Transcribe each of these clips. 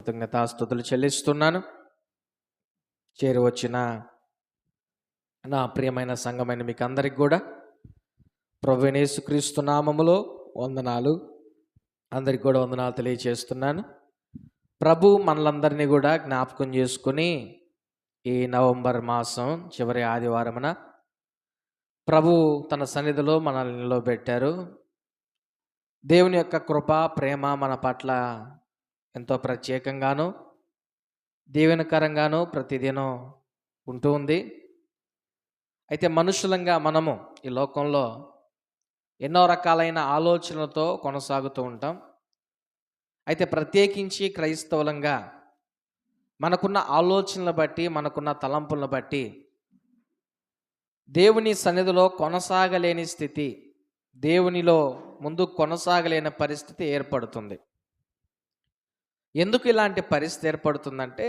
కృతజ్ఞతాస్తుతులు చెల్లిస్తున్నాను. చేరువచ్చిన నా ప్రియమైన సంఘమైన మీకు అందరికి కూడా ప్రభువైన యేసుక్రీస్తు నామములో వందనాలు. అందరికి కూడా వందనాలు తెలియజేస్తున్నాను. ప్రభు మనలందరినీ కూడా జ్ఞాపకం చేసుకుని ఈ నవంబర్ మాసం చివరి ఆదివారమున ప్రభు తన సన్నిధిలో మనల్ని నిలవబెట్టారు. దేవుని యొక్క కృప ప్రేమ మన పట్ల ఎంతో ప్రత్యేకంగాను దీవెనకరంగాను ప్రతిదినం ఉంటూ ఉంది. అయితే మనుషులంగా మనము ఈ లోకంలో ఎన్నో రకాలైన ఆలోచనలతో కొనసాగుతూ ఉంటాం. అయితే ప్రత్యేకించి క్రైస్తవులంగా మనకున్న ఆలోచనలను బట్టి, మనకున్న తలంపులను బట్టి దేవుని సన్నిధిలో కొనసాగలేని స్థితి, దేవునిలో ముందు కొనసాగలేని పరిస్థితి ఏర్పడుతుంది. ఎందుకు ఇలాంటి పరిస్థితి ఏర్పడుతుందంటే,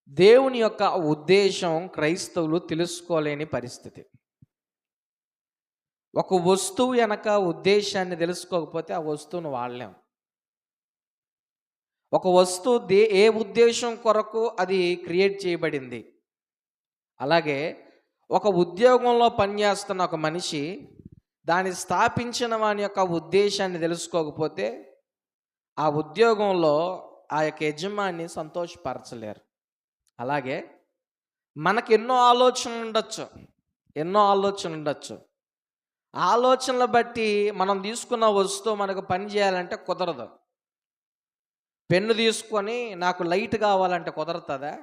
దేవుని యొక్క ఉద్దేశం క్రైస్తవులు తెలుసుకోలేని పరిస్థితి. ఒక వస్తువు వెనక ఉద్దేశాన్ని తెలుసుకోకపోతే ఆ వస్తువును వాడలేం. ఒక వస్తువు ఏ ఉద్దేశం కొరకు అది క్రియేట్ చేయబడింది. అలాగే ఒక ఉద్యోగంలో పనిచేస్తున్న ఒక మనిషి దాన్ని స్థాపించిన వాని యొక్క ఉద్దేశాన్ని తెలుసుకోకపోతే ఆ ఉద్యోగంలో ఆ యొక్క యజమాని సంతోషపరచలేరు. అలాగే మనకు ఎన్నో ఆలోచనలు ఉండొచ్చు. ఆలోచనలు బట్టి మనం తీసుకున్న వస్తువు మనకు పని చేయాలంటే కుదరదు. పెన్ను తీసుకొని నాకు లైట్ కావాలంటే కుదరతుందా?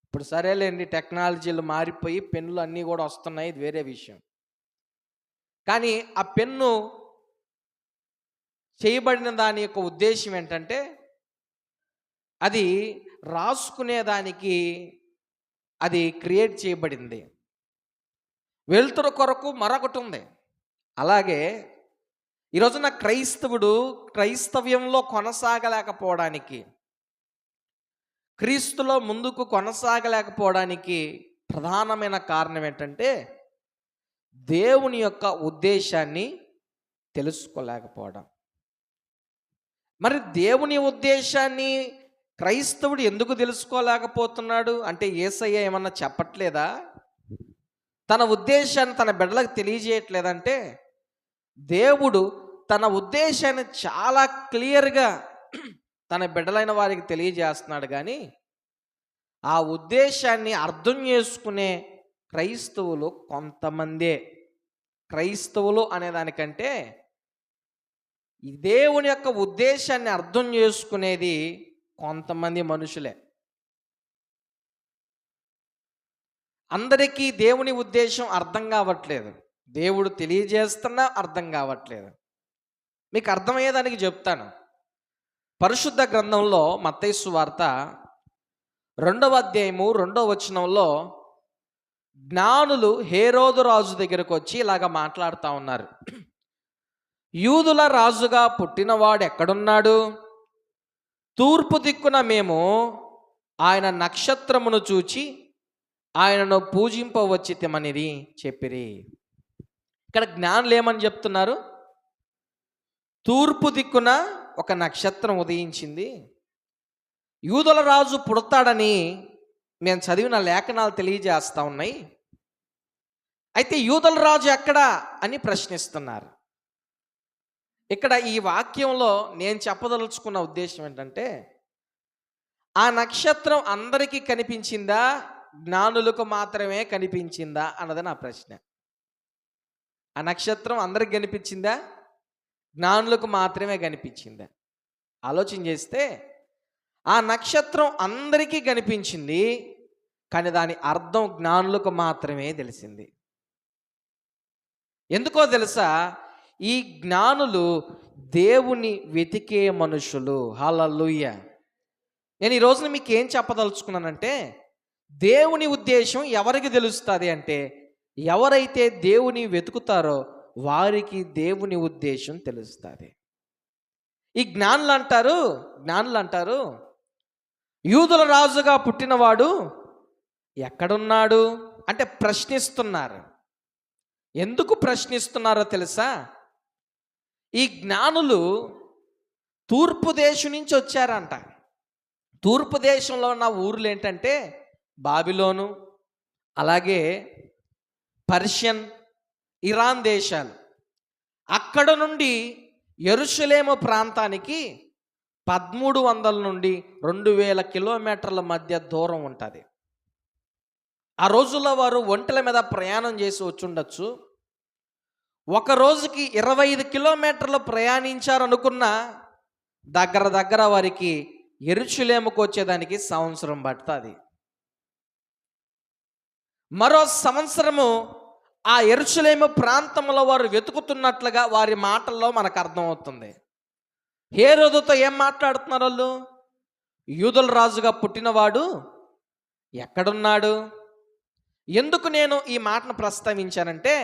ఇప్పుడు సరేలేండి, టెక్నాలజీలు మారిపోయి పెన్నులు అన్నీ కూడా వస్తున్నాయి, ఇది వేరే విషయం. కానీ ఆ పెన్ను చేయబడిన దాని యొక్క ఉద్దేశం ఏంటంటే, అది రాసుకునేదానికి అది క్రియేట్ చేయబడింది. వెలుతురు కొరకు మరొకటి ఉంది. అలాగే ఈరోజున క్రైస్తవుడు క్రైస్తవ్యంలో కొనసాగలేకపోవడానికి, క్రీస్తులో ముందుకు కొనసాగలేకపోవడానికి ప్రధానమైన కారణం ఏంటంటే, దేవుని యొక్క ఉద్దేశాన్ని తెలుసుకోలేకపోవడం. మరి దేవుని ఉద్దేశాన్ని క్రైస్తవుడు ఎందుకు తెలుసుకోలేకపోతున్నాడు అంటే, యేసయ్య ఏమన్నా చెప్పట్లేదా? తన ఉద్దేశాన్ని తన బిడ్డలకు తెలియజేయట్లేదంటే, దేవుడు తన ఉద్దేశాన్ని చాలా క్లియర్గా తన బిడ్డలైన వారికి తెలియజేస్తున్నాడు. కానీ ఆ ఉద్దేశాన్ని అర్థం చేసుకునే క్రైస్తవులు కొంతమందే. క్రైస్తవులు అనేదానికంటే ఈ దేవుని యొక్క ఉద్దేశాన్ని అర్థం చేసుకునేది కొంతమంది మనుషులే. అందరికీ దేవుని ఉద్దేశం అర్థం కావట్లేదు. దేవుడు తెలియజేస్తున్నా అర్థం కావట్లేదు. మీకు అర్థమయ్యేదానికి చెప్తాను. పరిశుద్ధ గ్రంథంలో మత్తయి సువార్త 2వ అధ్యాయము 2వ వచనంలో జ్ఞానులు హేరోదు రాజు దగ్గరకు వచ్చి ఇలాగ మాట్లాడుతూ ఉన్నారు. యూదుల రాజుగా పుట్టినవాడు ఎక్కడున్నాడు? తూర్పు దిక్కున మేము ఆయన నక్షత్రమును చూచి ఆయనను పూజింపవచ్చితిమని చెప్పిరి. ఇక్కడ జ్ఞానులు ఏమని చెప్తున్నారు? తూర్పు దిక్కున ఒక నక్షత్రం ఉదయించింది, యూదుల రాజు పుడతాడని మేము చదివిన లేఖనాలు తెలియజేస్తూ ఉన్నాయి. అయితే యూదుల రాజు ఎక్కడా అని ప్రశ్నిస్తున్నారు. ఇక్కడ ఈ వాక్యంలో నేను చెప్పదలుచుకున్న ఉద్దేశం ఏంటంటే, ఆ నక్షత్రం అందరికీ కనిపించిందా, జ్ఞానులకు మాత్రమే కనిపించిందా అన్నది నా ప్రశ్న. ఆ నక్షత్రం అందరికి కనిపించిందా, జ్ఞానులకు మాత్రమే కనిపించిందా? ఆలోచన చేస్తే ఆ నక్షత్రం అందరికీ కనిపించింది, కానీ దాని అర్థం జ్ఞానులకు మాత్రమే తెలిసింది. ఎందుకో తెలుసా? ఈ జ్ఞానులు దేవుని వెతికే మనుషులు. హల్లెలూయా. నేను ఈ రోజున మీకు ఏం చెప్పదలుచుకున్నానంటే, దేవుని ఉద్దేశం ఎవరికి తెలుస్తుంది అంటే, ఎవరైతే దేవుని వెతుకుతారో వారికి దేవుని ఉద్దేశం తెలుస్తుంది. ఈ జ్ఞానులు అంటారు యూదుల రాజుగా పుట్టినవాడు ఎక్కడున్నాడు అంటే ప్రశ్నిస్తున్నారు. ఎందుకు ప్రశ్నిస్తున్నారో తెలుసా? ఈ జ్ఞానులు తూర్పు దేశం నుంచి వచ్చారంట. తూర్పు దేశంలో ఉన్న ఊర్లు ఏంటంటే బాబిలోను, అలాగే పర్షియన్, ఇరాన్ దేశాలు. అక్కడ నుండి యెరూషలేము ప్రాంతానికి 1300 నుండి 2000 కిలోమీటర్ల మధ్య దూరం ఉంటుంది. ఆ రోజుల్లో వారు ఒంటెల మీద ప్రయాణం చేసి వచ్చుండొచ్చు. ఒక రోజుకి 25 కిలోమీటర్లు ప్రయాణించారనుకున్న దగ్గర వారికి యెరూషలేముకు వచ్చేదానికి సంవత్సరం పడుతుంది. మరో సంవత్సరము ఆ యెరూషలేము ప్రాంతంలో వారు వెతుకుతున్నట్లుగా వారి మాటల్లో మనకు అర్థమవుతుంది. హేరోదుతో ఏం మాట్లాడుతున్నారు వాళ్ళు? యూదుల రాజుగా పుట్టినవాడు ఎక్కడున్నాడు? ఎందుకు నేను ఈ మాటను ప్రస్తావించానంటే,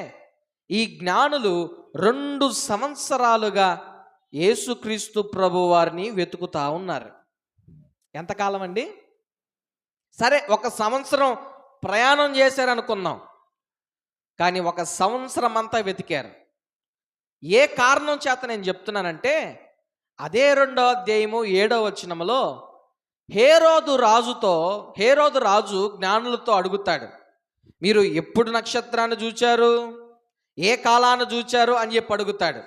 ఈ జ్ఞానులు 2 సంవత్సరాలుగా యేసుక్రీస్తు ప్రభు వారిని వెతుకుతా ఉన్నారు. ఎంతకాలం అండి? సరే, 1 సంవత్సరం ప్రయాణం చేశారనుకుందాం, కానీ 1 సంవత్సరం అంతా వెతికారు. ఏ కారణం చేత నేను చెప్తున్నానంటే, అదే 2వ అధ్యాయము 7వ వచనములో హేరోదు రాజు జ్ఞానులతో అడుగుతాడు, మీరు ఎప్పుడు నక్షత్రాన్ని చూచారు, ఏ కాలాన్ని చూచారు అని చెప్పి అడుగుతాడు.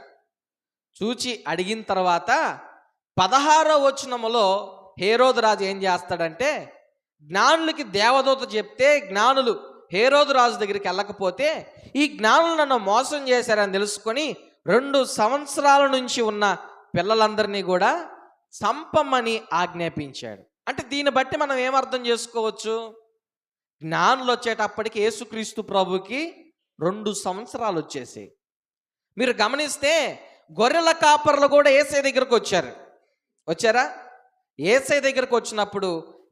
చూచి అడిగిన తర్వాత 16వ వచనములో హేరోదు రాజు ఏం చేస్తాడంటే, జ్ఞానులకి దేవదూత చెప్తే జ్ఞానులు హేరోదు రాజు దగ్గరికి వెళ్ళకపోతే ఈ జ్ఞానులు నన్ను మోసం చేశారని తెలుసుకొని 2 సంవత్సరాల నుంచి ఉన్న పిల్లలందరినీ కూడా చంపమని ఆజ్ఞాపించాడు. అంటే దీన్ని బట్టి మనం ఏమర్థం చేసుకోవచ్చు? జ్ఞానులు వచ్చేటప్పటికి యేసుక్రీస్తు ప్రభుకి 2 సంవత్సరాలు వచ్చేసాయి. మీరు గమనిస్తే గొర్రెల కాపర్లు కూడా యేసయ్య దగ్గరకు వచ్చారా? యేసయ్య దగ్గరకు వచ్చినప్పుడు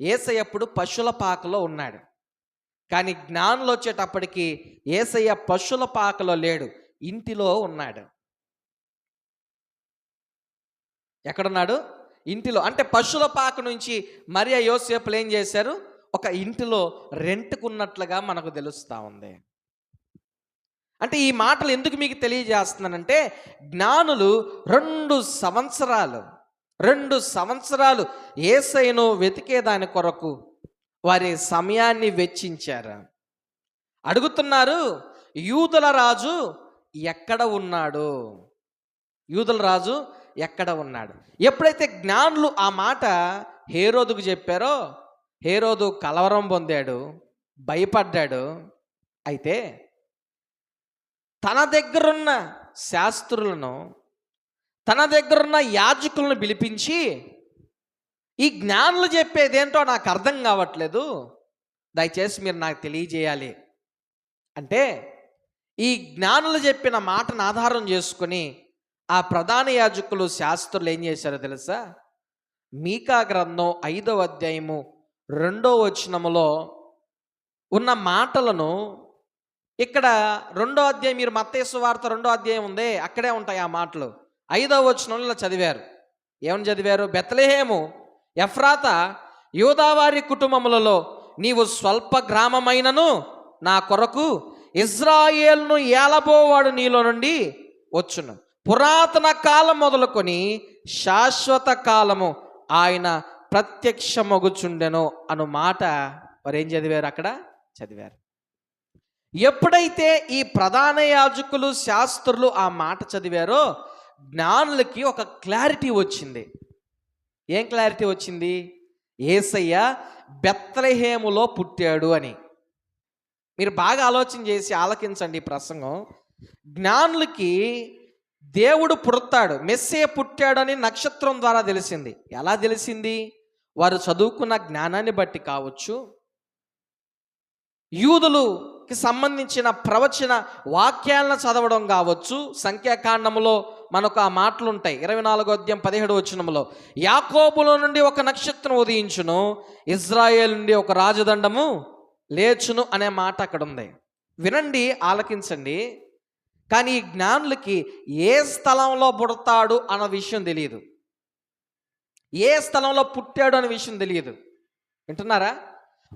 యేసయ్య అప్పుడు పశువుల పాకలో ఉన్నాడు. కానీ జ్ఞానులు వచ్చేటప్పటికి యేసయ్య పశువుల పాకలో లేడు, ఇంటిలో ఉన్నాడు. ఎక్కడున్నాడు? ఇంటిలో. అంటే పశువుల పాక నుంచి మరియా యోసేపులు ఏం చేశారు? ఒక ఇంటిలో రెంట్కున్నట్లుగా మనకు తెలుస్తూ ఉంది. అంటే ఈ మాటలు ఎందుకు మీకు తెలియజేస్తున్నానంటే, జ్ఞానులు 2 సంవత్సరాలు యేసయ్యను వెతికేదాని కొరకు వారి సమయాన్ని వెచ్చించారు. అడుగుతున్నారు, యూదుల రాజు ఎక్కడ ఉన్నాడు? ఎప్పుడైతే జ్ఞానులు ఆ మాట హేరోదుకు చెప్పారో, హేరోదు కలవరం పొందాడు, భయపడ్డాడు. అయితే తన దగ్గరున్న శాస్త్రులను, తన దగ్గరున్న యాజకులను పిలిపించి, ఈ జ్ఞానులు చెప్పేదేంటో నాకు అర్థం కావట్లేదు, దయచేసి మీరు నాకు తెలియజేయాలి అంటే, ఈ జ్ఞానులు చెప్పిన మాటను ఆధారం చేసుకుని ఆ ప్రధాన యాజకులు, శాస్త్రులు ఏం చేశారో తెలుసా? మీకా గ్రంథం 5వ అధ్యాయము 2వ వచనములో ఉన్న మాటలను ఇక్కడ 2వ అధ్యాయం, మీరు మత్తయి సువార్త 2వ అధ్యాయం ఉందే, అక్కడే ఉంటాయి ఆ మాటలు. 5వ వచనంలో చదివారు. ఏమని చదివారు? బెత్లెహేము ఎఫ్రాతా యూదావారి కుటుంబములలో నీవు స్వల్ప గ్రామమైనను నా కొరకు ఇజ్రాయేలును ఏలబోవాడు నీలో నుండి వచ్చును. పురాతన కాలం మొదలుకొని శాశ్వత కాలము ఆయన ప్రత్యక్షమగుచుండెను అను మాట వారు ఏం చదివారు? అక్కడ చదివారు. ఎప్పుడైతే ఈ ప్రధాన యాజకులు, శాస్త్రులు ఆ మాట చదివారో జ్ఞానులకి ఒక క్లారిటీ వచ్చింది. ఏం క్లారిటీ వచ్చింది? యేసయ్య బెత్లెహేములో పుట్టాడు అని. మీరు బాగా ఆలోచన చేసి ఆలకించండి ఈ ప్రసంగం. జ్ఞానులకి దేవుడు పుడతాడు, మెస్సయ్య పుట్టాడని నక్షత్రం ద్వారా తెలిసింది. ఎలా తెలిసింది? వారు చదువుకున్న జ్ఞానాన్ని బట్టి కావచ్చు, యూదులుకి సంబంధించిన ప్రవచన వాక్యాలను చదవడం కావచ్చు. సంఖ్యాకాండములో మనకు ఆ మాటలు ఉంటాయి. 24వ అధ్యాయం 17వ వచనములో యాకోబులో నుండి ఒక నక్షత్రం ఉదయించును, ఇజ్రాయేల్ నుండి ఒక రాజదండము లేచును అనే మాట అక్కడ ఉంది. వినండి, ఆలకించండి. కానీ ఈ జ్ఞానులకి ఏ స్థలంలో పుడతాడు అన్న విషయం తెలియదు, ఏ స్థలంలో పుట్టాడు అనే విషయం తెలియదు. వింటున్నారా?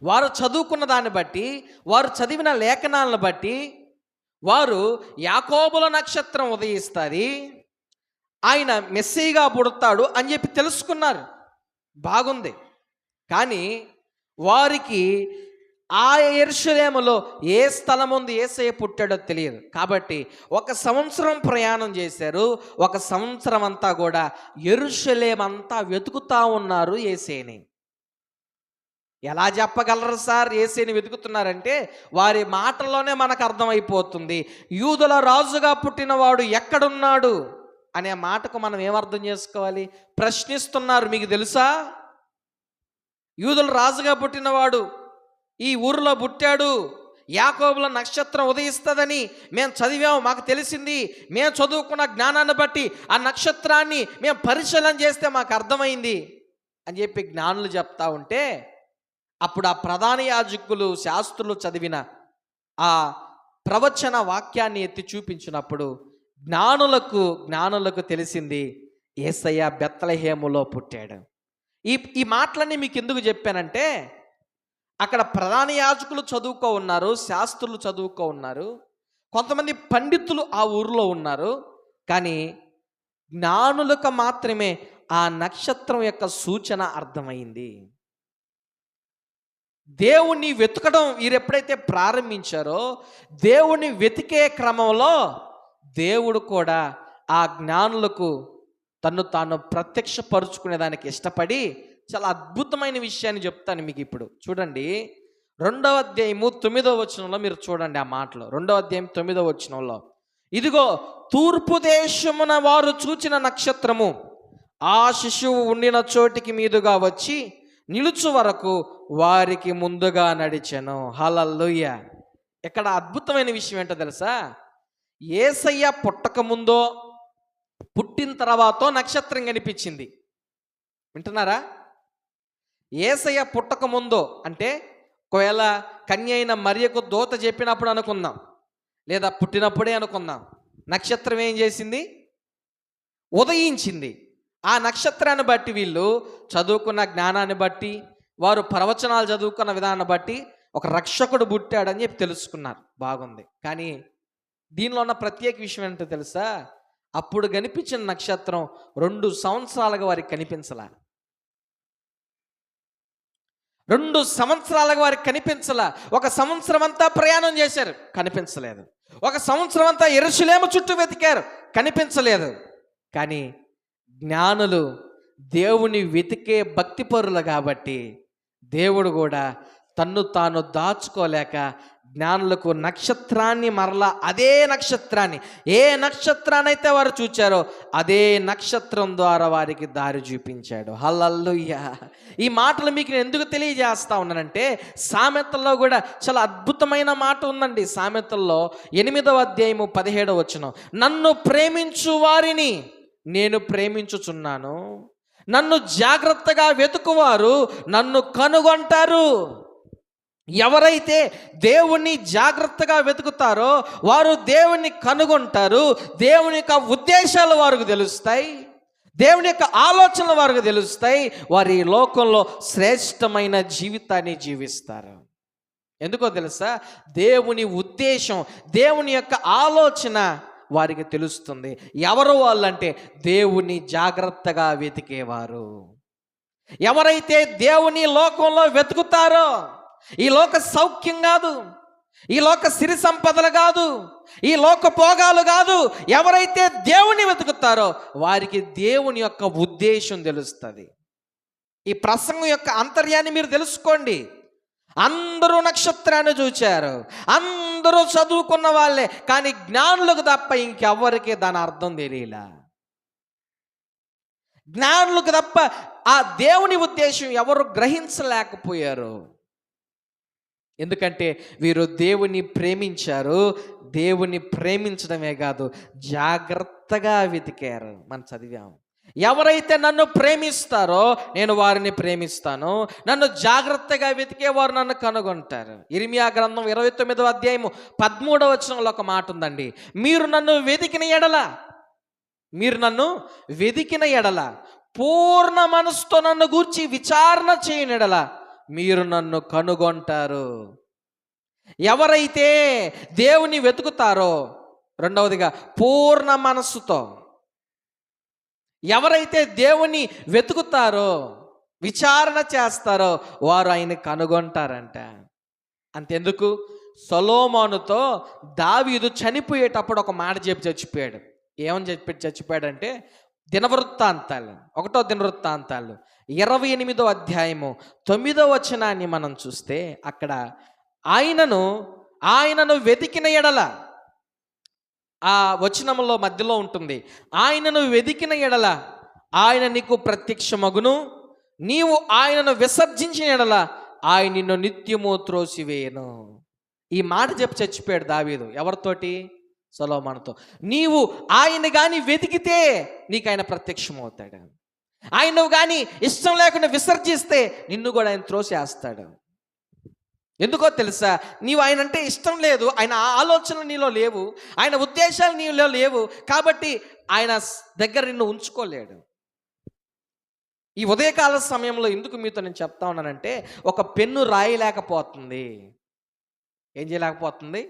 వారు చదువుకున్న దాన్ని బట్టి, వారు చదివిన లేఖనాలను బట్టి వారు యాకోబుల నక్షత్రం ఉదయిస్తుంది, ఆయన మెస్సీగా పుడతాడు అని చెప్పి తెలుసుకున్నారు, బాగుంది. కానీ వారికి ఆ యెరూషలేములో ఏ స్థలం ఉంది, యేసయ్య పుట్టాడో తెలియదు. కాబట్టి 1 సంవత్సరం ప్రయాణం చేశారు. 1 సంవత్సరం అంతా కూడా యెరూషలేం అంతా వెతుకుతా ఉన్నారు యేసయ్యని. ఎలా చెప్పగలరు సార్ యేసయ్యని వెతుకుతున్నారంటే, వారి మాటల్లోనే మనకు అర్థమైపోతుంది. యూదుల రాజుగా పుట్టినవాడు ఎక్కడున్నాడు అనే మాటకు మనం ఏమర్థం చేసుకోవాలి? ప్రశ్నిస్తున్నారు. మీకు తెలుసా, యూదుల రాజుగా పుట్టినవాడు ఈ ఊరిలో పుట్టాడు, యాకోబుల నక్షత్రం ఉదయిస్తుందని మేము చదివాము, మాకు తెలిసింది, మేము చదువుకున్న జ్ఞానాన్ని బట్టి ఆ నక్షత్రాన్ని మేము పరిశీలన చేస్తే మాకు అర్థమైంది అని చెప్పి జ్ఞానులు చెప్తా ఉంటే, అప్పుడు ఆ ప్రధాన యాజకులు శాస్త్రులు చదివిన ఆ ప్రవచన వాక్యాన్ని ఎత్తి చూపించినప్పుడు జ్ఞానులకు తెలిసింది, యేసయ్య బెత్లెహేములో పుట్టాడు. ఈ మాటలన్నీ మీకు ఎందుకు చెప్పానంటే, అక్కడ ప్రధాన యాజకులు చదువుకో ఉన్నారు, శాస్త్రులు చదువుకో ఉన్నారు, కొంతమంది పండితులు ఆ ఊరిలో ఉన్నారు. కానీ జ్ఞానులకు మాత్రమే ఆ నక్షత్రం యొక్క సూచన అర్థమైంది. దేవుణ్ణి వెతకడం వీరు ఎప్పుడైతే ప్రారంభించారో, దేవుణ్ణి వెతికే క్రమంలో దేవుడు కూడా ఆ జ్ఞానులకు తను తాను ప్రత్యక్షపరుచుకునేదానికి ఇష్టపడి చాలా అద్భుతమైన విషయాన్ని చెప్తాను మీకు. ఇప్పుడు చూడండి, 2వ అధ్యాయము 9వ వచనంలో మీరు చూడండి ఆ మాటలు. 2వ అధ్యాయం 9వ వచనంలో, ఇదిగో తూర్పు దేశమున వారు చూచిన నక్షత్రము ఆ శిశువు ఉండిన చోటికి మీదుగా వచ్చి నిలుచు వరకు వారికి ముందుగా నడిచెను. హల్లెలూయా. ఇక్కడ అద్భుతమైన విషయం ఏంటో తెలుసా? యేసయ్య పుట్టక ముందో పుట్టిన తర్వాతో నక్షత్రం కనిపించింది. వింటున్నారా? యేసయ్య పుట్టక ముందో అంటే ఒకవేళ కన్య అయిన మరియకు దూత చెప్పినప్పుడు అనుకుందాం, లేదా పుట్టినప్పుడే అనుకుందాం, నక్షత్రం ఏం చేసింది? ఉదయించింది. ఆ నక్షత్రాన్ని బట్టి వీళ్ళు చదువుకున్న జ్ఞానాన్ని బట్టి, వారు ప్రవచనాలు చదువుకున్న విధానాన్ని బట్టి ఒక రక్షకుడు పుట్టాడని చెప్పి తెలుసుకున్నారు, బాగుంది. కానీ దీనిలో ఉన్న ప్రత్యేక విషయం ఏంటో తెలుసా? అప్పుడు కనిపించిన నక్షత్రం 2 సంవత్సరాలుగా వారికి కనిపించలా. 2 సంవత్సరాలుగా వారికి కనిపించలా. 1 సంవత్సరం అంతా ప్రయాణం చేశారు, కనిపించలేదు. 1 సంవత్సరం అంతా యెరూషలేము చుట్టూ వెతికారు, కనిపించలేదు. కానీ జ్ఞానులు దేవుని వెతికే భక్తిపరులు కాబట్టి దేవుడు కూడా తన్ను తాను దాచుకోలేక జ్ఞానులకు నక్షత్రాన్ని మరలా అదే నక్షత్రాన్ని, ఏ నక్షత్రాన్ని అయితే వారు చూచారో అదే నక్షత్రం ద్వారా వారికి దారి చూపించాడు. హల్లెలూయా. ఈ మాటలు మీకు నేను ఎందుకు తెలియజేస్తా ఉన్నానంటే, సామెతల్లో కూడా చాలా అద్భుతమైన మాట ఉందండి. సామెతల్లో 8వ అధ్యాయము 17వ వచనం, నన్ను ప్రేమించు వారిని నేను ప్రేమించుచున్నాను, నన్ను జాగ్రత్తగా వెతుకువారు నన్ను కనుగొంటారు. ఎవరైతే దేవుణ్ణి జాగ్రత్తగా వెతుకుతారో వారు దేవుణ్ణి కనుగొంటారు. దేవుని యొక్క ఉద్దేశాలు వారికి తెలుస్తాయి, దేవుని యొక్క ఆలోచనలు వారికి తెలుస్తాయి. వారి లోకంలో శ్రేష్టమైన జీవితాన్ని జీవిస్తారు. ఎందుకో తెలుసా? దేవుని ఉద్దేశం, దేవుని యొక్క ఆలోచన వారికి తెలుస్తుంది. ఎవరు వాళ్ళంటే దేవుని జాగ్రత్తగా వెతికేవారు. ఎవరైతే దేవుని లోకంలో వెతుకుతారో, ఈ లోక సౌఖ్యం కాదు, ఈ లోక సిరి సంపదలు కాదు, ఈ లోక భోగాలు కాదు, ఎవరైతే దేవుని వెతుకుతారో వారికి దేవుని యొక్క ఉద్దేశం తెలుస్తుంది. ఈ ప్రసంగం యొక్క అంతర్యాన్ని మీరు తెలుసుకోండి. అందరూ నక్షత్రాన్ని చూచారు, అందరూ చదువుకున్న వాళ్ళే, కానీ జ్ఞానులకు తప్ప ఇంకెవ్వరికి దాని అర్థం తెలియలా. జ్ఞానులకు తప్ప ఆ దేవుని ఉద్దేశం ఎవరు గ్రహించలేకపోయారు. ఎందుకంటే వీరు దేవుని ప్రేమించారు. దేవుని ప్రేమించడమే కాదు, జాగ్రత్తగా వెతికారు. మనం చదివాము, ఎవరైతే నన్ను ప్రేమిస్తారో నేను వారిని ప్రేమిస్తాను, నన్ను జాగ్రత్తగా వెతికే వారు నన్ను కనుగొంటారు. ఇర్మియా గ్రంథం 29వ అధ్యాయము 13వ వచనంలో ఒక మాట ఉందండి, మీరు నన్ను వెతికిన ఎడల పూర్ణ మనసుతో నన్ను గూర్చి విచారణ చేయని ఎడల మీరు నన్ను కనుగొంటారు. ఎవరైతే దేవుని వెతుకుతారో, రెండవదిగా పూర్ణ మనస్సుతో, ఎవరైతే దేవుని వెతుకుతారో, విచారణ చేస్తారో వారు ఆయన కనుగొంటారంట. అంతెందుకు, సొలొమోనుతో దావీదు చనిపోయేటప్పుడు ఒక మాట చెప్పి చచ్చిపోయాడు. ఏమని చెప్పి చచ్చిపోయాడంటే, దినవృత్తాంతాలు 1వ దినవృత్తాంతాలు 28వ అధ్యాయము 9వ వచనాన్ని మనం చూస్తే అక్కడ ఆయనను వెతికిన ఎడల, ఆ వచనంలో మధ్యలో ఉంటుంది, ఆయనను వెతికిన ఎడల ఆయన నీకు ప్రత్యక్షమగును, నీవు ఆయనను విసర్జించిన ఎడల ఆయన నిన్ను నిత్యము త్రోసివేయను. ఈ మాట చెప్పి చచ్చిపోయాడు దావీదు. ఎవరితోటి? సొలొమోనుతో. నీవు ఆయన కానీ వెతికితే నీకు ఆయన ప్రత్యక్షమవుతాడు. ఆయన నువ్వు కానీ ఇష్టం లేకుండా విసర్జిస్తే నిన్ను కూడా ఆయన త్రోసేస్తాడు. ఎందుకో తెలుసా? నీవు ఆయన అంటే ఇష్టం లేదు, ఆయన ఆలోచనలు నీలో లేవు, ఆయన ఉద్దేశాలు నీలో లేవు, కాబట్టి ఆయన దగ్గర నిన్ను ఉంచుకోలేడు. ఈ ఉదయకాల సమయంలో ఎందుకు మీతో నేను చెప్తా ఉన్నానంటే, ఒక పెన్ను రాయలేకపోతుంది. ఏం చేయలేకపోతుంది?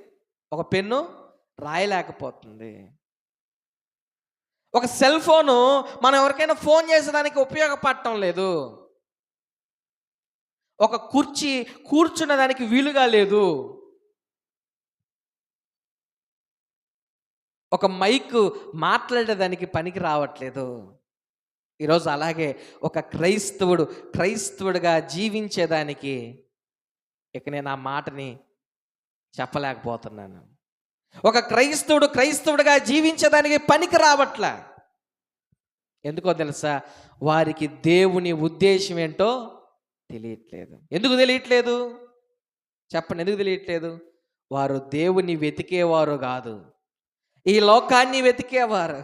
ఒక పెన్ను రాయలేకపోతుంది. ఒక సెల్ ఫోను మనం ఎవరికైనా ఫోన్ చేసేదానికి ఉపయోగపడటం లేదు. ఒక కుర్చీ కూర్చున్న దానికి వీలుగా లేదు. ఒక మైక్ మాట్లాడేదానికి పనికి రావట్లేదు. ఈరోజు అలాగే ఒక క్రైస్తవుడిగా జీవించేదానికి ఇక నేను ఆ మాటని చెప్పలేకపోతున్నాను. ఒక క్రైస్తవుడిగా జీవించేదానికి పనికి రావట్లే. ఎందుకో తెలుసా? వారికి దేవుని ఉద్దేశం ఏంటో తెలియట్లేదు. ఎందుకు తెలియట్లేదు చెప్పండి? ఎందుకు తెలియట్లేదు? వారు దేవుని వెతికేవారు కాదు, ఈ లోకాన్ని వెతికేవారు,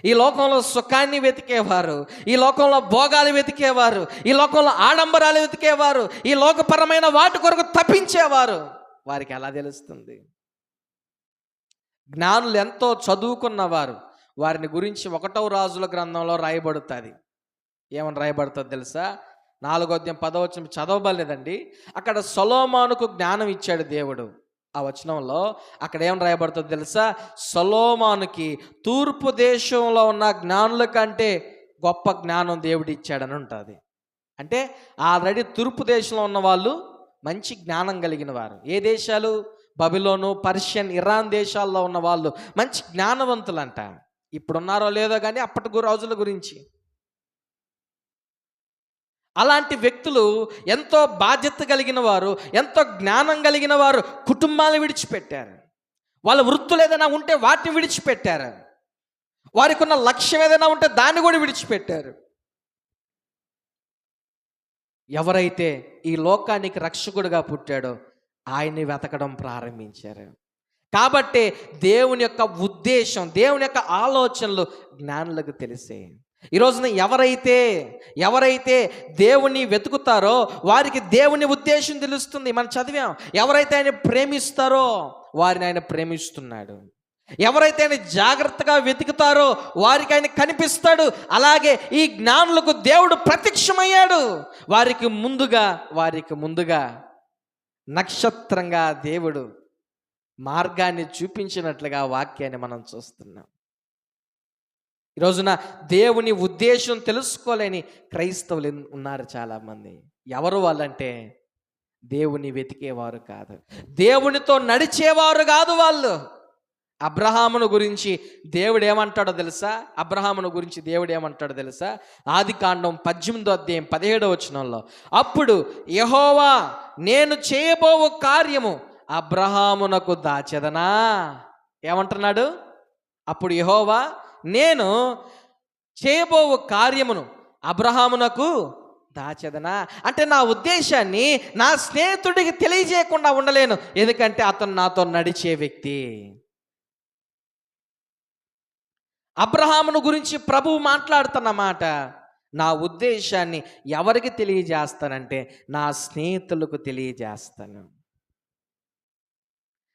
ఈ లోకంలో సుఖాన్ని వెతికేవారు, ఈ లోకంలో భోగాలు వెతికేవారు, ఈ లోకంలో ఆడంబరాలు వెతికేవారు, ఈ లోకపరమైన వాటి కొరకు తప్పించేవారు. వారికి ఎలా తెలుస్తుంది? జ్ఞానులు ఎంతో చదువుకున్నవారు, వారిని గురించి 1వ రాజుల గ్రంథంలో రాయబడుతుంది. ఏమని రాయబడుతుంది తెలుసా? 4వ అధ్యాయం 10వ వచనం చదవబడలేదండి. అక్కడ సొలొమోనుకు జ్ఞానం ఇచ్చాడు దేవుడు. ఆ వచనంలో అక్కడ ఏమని రాయబడుతుంది తెలుసా? సొలొమోనుకి తూర్పు దేశంలో ఉన్న జ్ఞానుల కంటే గొప్ప జ్ఞానం దేవుడు ఇచ్చాడని ఉంటుంది. అంటే ఆల్రెడీ తూర్పు దేశంలో ఉన్న వాళ్ళు మంచి జ్ఞానం కలిగిన వారు. ఏ దేశాలు? బబిలోను, పర్షియన్, ఇరాన్ దేశాల్లో ఉన్న వాళ్ళు మంచి జ్ఞానవంతులంట. ఇప్పుడున్నారో లేదో కానీ అప్పటి రోజుల గురించి. అలాంటి వ్యక్తులు ఎంతో బాధ్యత కలిగిన వారు, ఎంతో జ్ఞానం కలిగిన వారు కుటుంబాలను విడిచిపెట్టారు. వాళ్ళ వృత్తులు ఏదైనా ఉంటే వాటిని విడిచిపెట్టారు. వారికి ఉన్న లక్ష్యం ఏదైనా ఉంటే దాన్ని కూడా విడిచిపెట్టారు. ఎవరైతే ఈ లోకానికి రక్షకుడిగా పుట్టాడో ఆయన్ని వెతకడం ప్రారంభించారు. కాబట్టి దేవుని యొక్క ఉద్దేశం, దేవుని యొక్క ఆలోచనలు జ్ఞానులకు తెలిసే. ఈ రోజున ఎవరైతే దేవుని వెతుకుతారో వారికి దేవుని ఉద్దేశం తెలుస్తుంది. మనం చదివాం, ఎవరైతే ఆయన ప్రేమిస్తారో వారిని ఆయన ప్రేమిస్తున్నాడు. ఎవరైతే ఆయన జాగ్రత్తగా వెతుకుతారో వారికి ఆయన కనిపిస్తాడు. అలాగే ఈ జ్ఞానులకు దేవుడు ప్రత్యక్షమయ్యాడు. వారికి ముందుగా నక్షత్రంగా దేవుడు మార్గాన్ని చూపించినట్లుగా వాక్యాన్ని మనం చూస్తున్నాం. ఈ రోజున దేవుని ఉద్దేశం తెలుసుకోలేని క్రైస్తవులు ఉన్నారు చాలామంది. ఎవరు వాళ్ళంటే దేవుని వెతికేవారు కాదు, దేవునితో నడిచేవారు కాదు వాళ్ళు. అబ్రహామును గురించి దేవుడు ఏమంటాడో తెలుసా? ఆదికాండం 18వ అధ్యాయం 17వ వచనంలో, అప్పుడు యెహోవా నేను చేయబోవు కార్యము అబ్రహామునకు దాచెదనా. ఏమంటున్నాడు? అప్పుడు యెహోవా నేను చేయబోవు కార్యమును అబ్రహామునకు దాచెదనా. అంటే నా ఉద్దేశాన్ని నా స్నేహితుడికి తెలియజేయకుండా ఉండలేను, ఎందుకంటే అతను నాతో నడిచే వ్యక్తి. అబ్రహామును గురించి ప్రభువు మాట్లాడుతున్న మాట, నా ఉద్దేశాన్ని ఎవరికి తెలియజేస్తానంటే నా స్నేహితులకు తెలియజేస్తాను.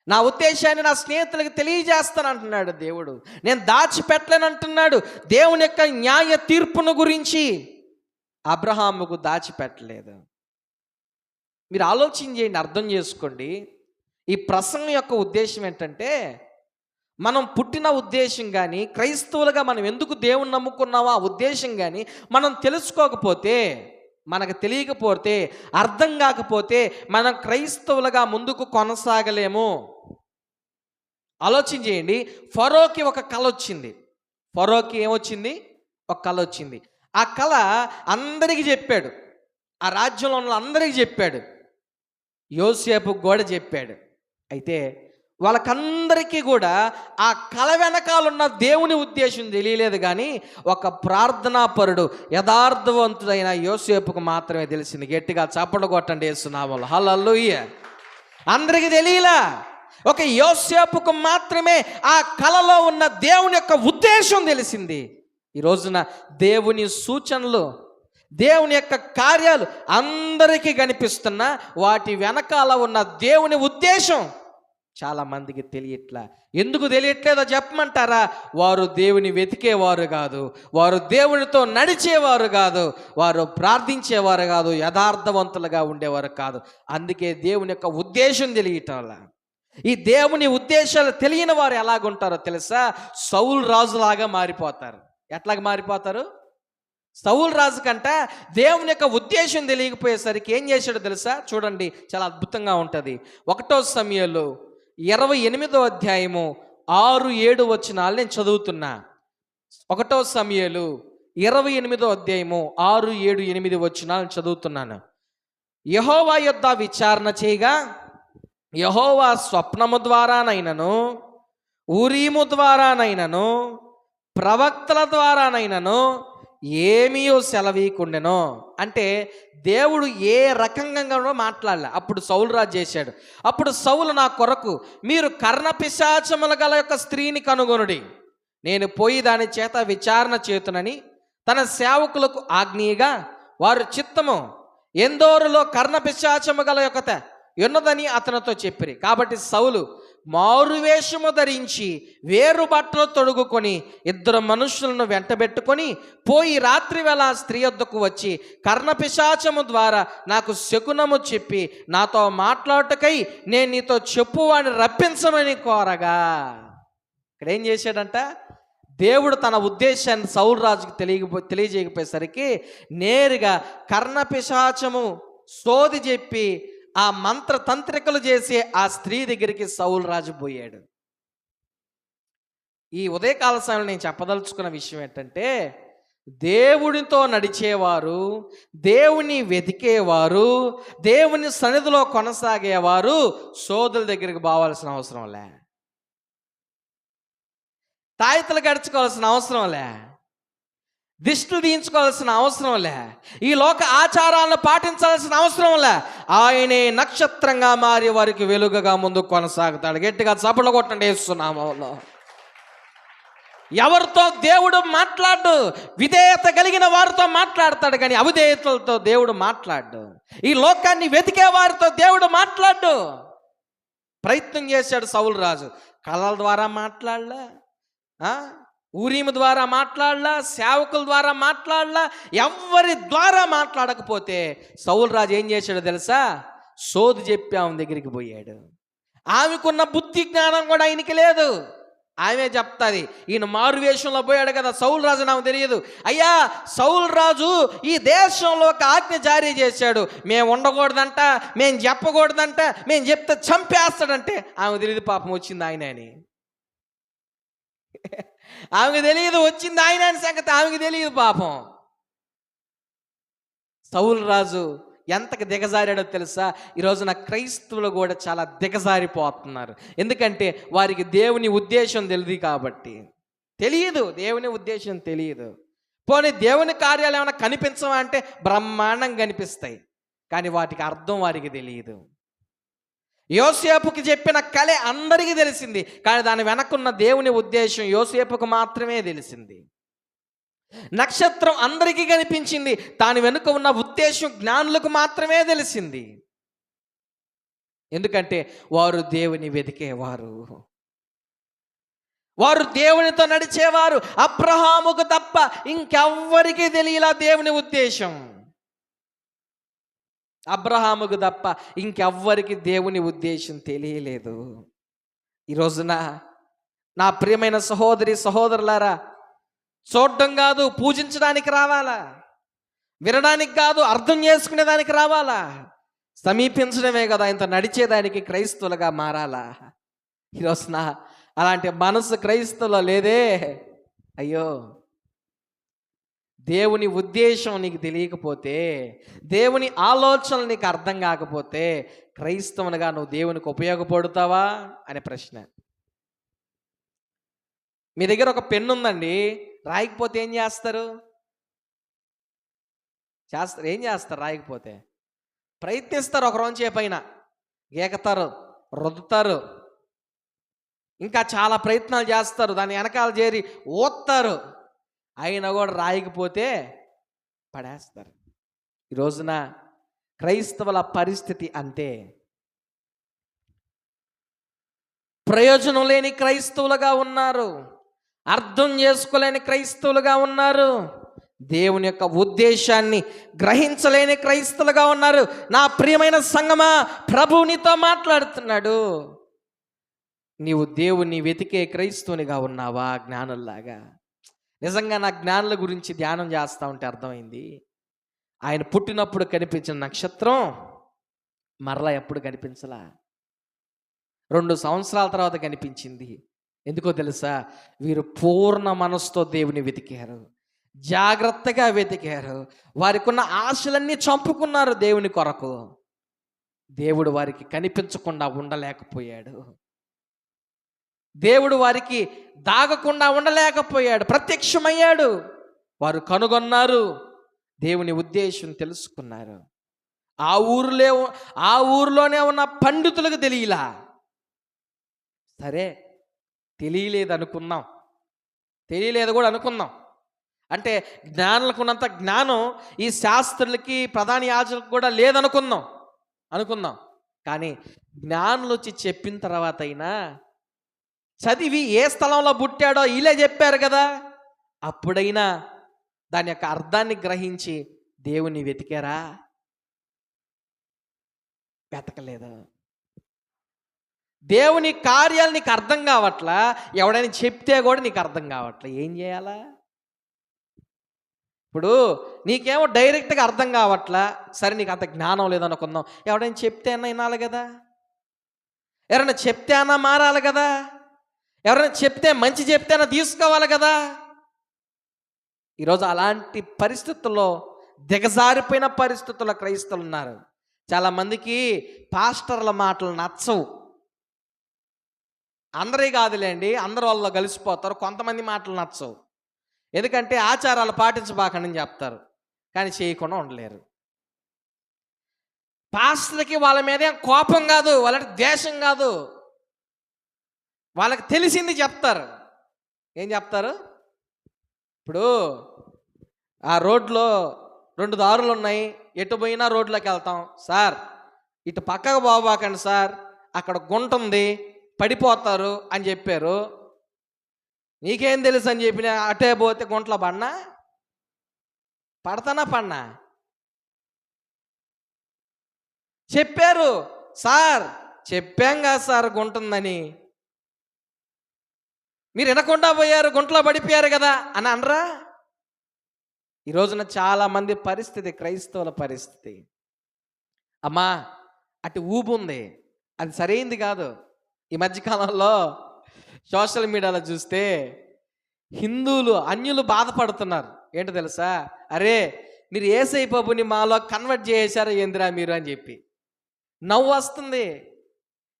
నా ఉద్దేశాన్ని నా స్నేహితులకు తెలియజేస్తాను అంటున్నాడు దేవుడు. నేను దాచిపెట్టలేను అంటున్నాడు. దేవుని యొక్క న్యాయ తీర్పును గురించి అబ్రహాముకు దాచిపెట్టలేదు. మీరు ఆలోచన చేయండి, అర్థం చేసుకోండి. ఈ ప్రసంగం యొక్క ఉద్దేశం ఏంటంటే, మనం పుట్టిన ఉద్దేశం కానీ, క్రైస్తవులుగా మనం ఎందుకు దేవుణ్ణి నమ్ముకున్నామో ఆ ఉద్దేశం కానీ మనం తెలుసుకోకపోతే, మనకు తెలియకపోతే, అర్థం కాకపోతే మనం క్రైస్తవులుగా ముందుకు కొనసాగలేము. ఆలోచన చేయండి. ఫరోకి ఒక కల వచ్చింది. ఫరోకి ఏమొచ్చింది? ఒక కల వచ్చింది. ఆ కల అందరికీ చెప్పాడు. ఆ రాజ్యంలో ఉన్న అందరికీ చెప్పాడు. యోసేపుకు కూడా చెప్పాడు. అయితే వాళ్ళకందరికీ కూడా ఆ కల వెనకాలన్న దేవుని ఉద్దేశం తెలియలేదు, కానీ ఒక ప్రార్థనాపరుడు యథార్థవంతుడైన యోసేపుకు మాత్రమే తెలిసింది. గట్టిగా చప్పట్లు కొట్టండి యేసునామములో. హల్లెలూయా. అందరికీ తెలియలా, ఒక యోసేపుకు మాత్రమే ఆ కలలో ఉన్న దేవుని యొక్క ఉద్దేశం తెలిసింది. ఈ రోజున దేవుని సూచనలు, దేవుని యొక్క కార్యాలు అందరికీ కనిపిస్తున్నా వాటి వెనకాల ఉన్న దేవుని ఉద్దేశం చాలా మందికి తెలియట్లా. ఎందుకు తెలియట్లేదో చెప్పమంటారా? వారు దేవుని వెతికేవారు కాదు, వారు దేవునితో నడిచేవారు కాదు, వారు ప్రార్థించేవారు కాదు, యథార్థవంతులుగా ఉండేవారు కాదు. అందుకే దేవుని యొక్క ఉద్దేశం తెలియటంలా. ఈ దేవుని ఉద్దేశాలు తెలియని వారు ఎలాగుంటారో తెలుసా? సౌలు రాజులాగా మారిపోతారు. ఎట్లాగ మారిపోతారు? సౌలు రాజు కంట దేవుని యొక్క ఉద్దేశం తెలియకపోయేసరికి ఏం చేశాడో తెలుసా? చూడండి, చాలా అద్భుతంగా ఉంటుంది. 1 సమూయేలు 28వ అధ్యాయము 6-7 వచనాలు నేను చదువుతున్నా. 1 సమూయేలు 28వ అధ్యాయము 6, 7, 8 వచనాలు చదువుతున్నాను. యెహోవా యొద్ద విచారణ చేయగా యెహోవా స్వప్నము ద్వారానైనను, ఊరీము ద్వారానైనను, ప్రవక్తల ద్వారానైనను ఏమీ సెలవీకుండెనో. అంటే దేవుడు ఏ రకంగానో మాట్లాడలే. అప్పుడు సౌలు రాజు చేశాడు. అప్పుడు సౌలు, నా కొరకు మీరు కర్ణపిశాచముల గల యొక్క స్త్రీని కనుగొనుడి, నేను పోయి దాని చేత విచారణ చేతునని తన సేవకులకు ఆజ్ఞగా వారు చిత్తము ఎందోరులో కర్ణపిశాచము గల యొక్కత ఉన్నదని అతనితో చెప్పిరి. కాబట్టి సౌలు మారువేషము ధరించి వేరు బట్టలు తొడుగుకొని 2 మనుషులను వెంటబెట్టుకొని పోయి రాత్రి వేళ స్త్రీ వద్దకు వచ్చి కర్ణపిశాచము ద్వారా నాకు శకునము చెప్పి నాతో మాట్లాడుటకై నేను నీతో చెప్పువాడిని రప్పించమని కోరగా. ఇక్కడ ఏం చేశాడంట? దేవుడు తన ఉద్దేశాన్ని సౌలు రాజుకు తెలియజేయకపోయేసరికి నేరుగా కర్ణపిశాచము సోది చెప్పి ఆ మంత్రతంత్రికలు చేసి ఆ స్త్రీ దగ్గరికి సౌలు రాజు పోయాడు. ఈ ఉదయకాల సమయంలో నేను చెప్పదలుచుకున్న విషయం ఏంటంటే, దేవునితో నడిచేవారు, దేవుని వెతికేవారు, దేవుని సన్నిధిలో కొనసాగేవారు సోదుల దగ్గరికి పోవాల్సిన అవసరం లే, తాయితలు గడుచుకోవాల్సిన అవసరం లే, దిష్టిలు తీయించుకోవాల్సిన అవసరం లే, ఈ లోక ఆచారాలను పాటించాల్సిన అవసరం లే. ఆయనే నక్షత్రంగా మారి వారికి వెలుగుగా ముందుకు కొనసాగుతాడు. గట్టిగా చప్పట్లు కొట్టండి యేసునామములో. ఎవరితో దేవుడు మాట్లాడు? విధేయత కలిగిన వారితో మాట్లాడతాడు, కానీ అవిధేయతలతో దేవుడు మాట్లాడు. ఈ లోకాన్ని వెతికే వారితో దేవుడు మాట్లాడు. ప్రయత్నం చేశాడు సౌలు రాజు. కళల ద్వారా మాట్లాడలా, ఊరీము ద్వారా మాట్లాడలా, సేవకుల ద్వారా మాట్లాడలా, ఎవరి ద్వారా మాట్లాడకపోతే సౌలు రాజు ఏం చేశాడో తెలుసా? సోది చెప్పి ఆమె దగ్గరికి పోయాడు. ఆమెకున్న బుద్ధి జ్ఞానం కూడా ఆయనకి లేదు. ఆమె చెప్తాది, ఈయన మారు వేషంలో పోయాడు కదా సౌలు రాజు, నాకు తెలియదు. అయ్యా, సౌలు రాజు ఈ దేశంలో ఒక ఆజ్ఞ జారీ చేశాడు, మేము ఉండకూడదంట, మేము చెప్పకూడదంట, మేము చెప్తే చంపేస్తాడంటే ఆమెకు తెలియదు పాపం వచ్చింది ఆయన అని. ఆమెకు తెలియదు వచ్చింది ఆయన అని సంగతి ఆమెకు తెలియదు పాపం. సౌలు రాజు ఎంతకు దిగజారాడో తెలుసా? ఈరోజున క్రైస్తవులు కూడా చాలా దిగజారిపోతున్నారు. ఎందుకంటే వారికి దేవుని ఉద్దేశం తెలియదు కాబట్టి. తెలియదు, దేవుని ఉద్దేశం తెలియదు. పోనీ దేవుని కార్యాలు ఏమైనా కనిపించవా అంటే బ్రహ్మాండంగా కనిపిస్తాయి, కానీ వాటికి అర్థం వారికి తెలియదు. యోసేపుకి చెప్పిన కలే అందరికీ తెలిసింది, కానీ దాని వెనక్కున్న దేవుని ఉద్దేశం యోసేపుకు మాత్రమే తెలిసింది. నక్షత్రం అందరికీ కనిపించింది, దాని వెనుక ఉన్న ఉద్దేశం జ్ఞానులకు మాత్రమే తెలిసింది. ఎందుకంటే వారు దేవుని వెతికేవారు, వారు దేవునితో నడిచేవారు. అబ్రహాముకు తప్ప ఇంకెవ్వరికీ తెలియలా దేవుని ఉద్దేశం. అబ్రహాముకు తప్ప ఇంకెవ్వరికి దేవుని ఉద్దేశం తెలియలేదు. ఈ రోజున నా ప్రియమైన సహోదరి సహోదరులారా, చూడడం కాదు పూజించడానికి రావాలా, వినడానికి కాదు అర్థం చేసుకునేదానికి రావాలా, సమీపించడమే కదా ఇంత నడిచేదానికి క్రైస్తవులుగా మారాలా. ఈరోజున అలాంటి మనసు క్రైస్తవులో లేదే. అయ్యో, దేవుని ఉద్దేశం నీకు తెలియకపోతే, దేవుని ఆలోచనలు నీకు అర్థం కాకపోతే క్రైస్తవునిగా నువ్వు దేవునికి ఉపయోగపడతావా అనే ప్రశ్న. మీ దగ్గర ఒక పెన్ను ఉందండి, రాయకపోతే ఏం చేస్తారు? ఏం చేస్తారు? రాయకపోతే ప్రయత్నిస్తారు, ఒక రోజు పైన గీకతారు, రుద్దుతారు, ఇంకా చాలా ప్రయత్నాలు చేస్తారు, దాని వెనకాల చేరి ఓత్తారు, అయినా కూడా రాయకపోతే పడేస్తారు. ఈ రోజున క్రైస్తవుల పరిస్థితి అంతే. ప్రయోజనం లేని క్రైస్తవులుగా ఉన్నారు, అర్థం చేసుకోలేని క్రైస్తవులుగా ఉన్నారు, దేవుని యొక్క ఉద్దేశాన్ని గ్రహించలేని క్రైస్తవులుగా ఉన్నారు. నా ప్రియమైన సంగమా, ప్రభువు నీతో మాట్లాడుతున్నాడు. నీవు దేవుణ్ణి వెతికే క్రైస్తవునిగా ఉన్నావా? జ్ఞానుల్లాగా. నిజంగా నా జ్ఞానుల గురించి ధ్యానం చేస్తూ ఉంటే అర్థమైంది, ఆయన పుట్టినప్పుడు కనిపించిన నక్షత్రం మరలా ఎప్పుడు కనిపించలా, 2 సంవత్సరాల తర్వాత కనిపించింది. ఎందుకో తెలుసా? వీరు పూర్ణ మనసుతో దేవుని వెతికారు, జాగ్రత్తగా వెతికారు, వారికి ఉన్న ఆశలన్నీ చంపుకున్నారు దేవుని కొరకు. దేవుడు వారికి కనిపించకుండా ఉండలేకపోయాడు, దేవుడు వారికి దాగకుండా ఉండలేకపోయాడు, ప్రత్యక్షమయ్యాడు. వారు కనుగొన్నారు, దేవుని ఉద్దేశం తెలుసుకున్నారు. ఆ ఊరిలోనే ఉన్న పండితులకు తెలియలా. సరే, తెలియలేదు అనుకుందాం, తెలియలేదు కూడా అనుకుందాం. అంటే జ్ఞానులకు ఉన్నంత జ్ఞానం ఈ శాస్త్రులకి ప్రధాన యాజకులకు కూడా లేదనుకుందాం. కానీ జ్ఞానులు వచ్చి చెప్పిన తర్వాత అయినా, చదివి ఏ స్థలంలో పుట్టాడో వీళ్ళే చెప్పారు కదా, అప్పుడైనా దాని యొక్క అర్థాన్ని గ్రహించి దేవుని వెతికారా? వెతకలేదు. దేవుని కార్యాలు నీకు అర్థం కావట్లా, ఎవడైనా చెప్తే కూడా నీకు అర్థం కావట్లా, ఏం చేయాలా? ఇప్పుడు నీకేమో డైరెక్ట్గా అర్థం కావట్లా, సరే నీకు అంత జ్ఞానం లేదనుకుందాం, ఎవడైనా చెప్తే అన్నా వినాలి కదా, ఎవరైనా చెప్తే అన్నా మారాలి కదా, ఎవరైనా చెప్తే మంచి చెప్తేనా తీసుకోవాలి కదా. ఈరోజు అలాంటి పరిస్థితుల్లో, దిగజారిపోయిన పరిస్థితుల్లో క్రైస్తవులు ఉన్నారు. చాలామందికి పాస్టర్ల మాటలు నచ్చవు. అందరే కాదులేండి, అందరు వాళ్ళలో కలిసిపోతారు. కొంతమంది మాటలు నచ్చవు, ఎందుకంటే ఆచారాలు పాటించబాకండి చెప్తారు, కానీ చేయకుండా ఉండలేరు. పాస్టర్కి వాళ్ళ మీద కోపం కాదు, వాళ్ళకి ద్వేషం కాదు, వాళ్ళకి తెలిసింది చెప్తారు. ఏం చెప్తారు? ఇప్పుడు ఆ రోడ్లో 2 దారులు ఉన్నాయి, ఎటు పోయినా రోడ్లోకి వెళ్తాం. సార్ ఇటు పక్కకు పోబాకండి సార్, అక్కడ గుంట ఉంది, పడిపోతారు అని చెప్పారు. నీకేం తెలుసు అని చెప్పిన అటే పోతే గుంటలో పడతానా చెప్పారు. సార్ చెప్పాం కదా సార్ గుంటుందని, మీరు వినకుండా పోయారు, గుంటలో పడిపోయారు కదా అని అనరా? ఈ రోజున చాలామంది పరిస్థితి, క్రైస్తవుల పరిస్థితి, అమ్మా అటు ఊబు ఉంది, అది సరైంది కాదు. ఈ మధ్యకాలంలో సోషల్ మీడియాలో చూస్తే హిందువులు, అన్యులు బాధపడుతున్నారు. ఏంటో తెలుసా? అరే మీరు యేసయ్య ప్రభుని మాలో కన్వర్ట్ చేశారు ఏందిరా మీరు అని చెప్పి నవ్వు వస్తుంది.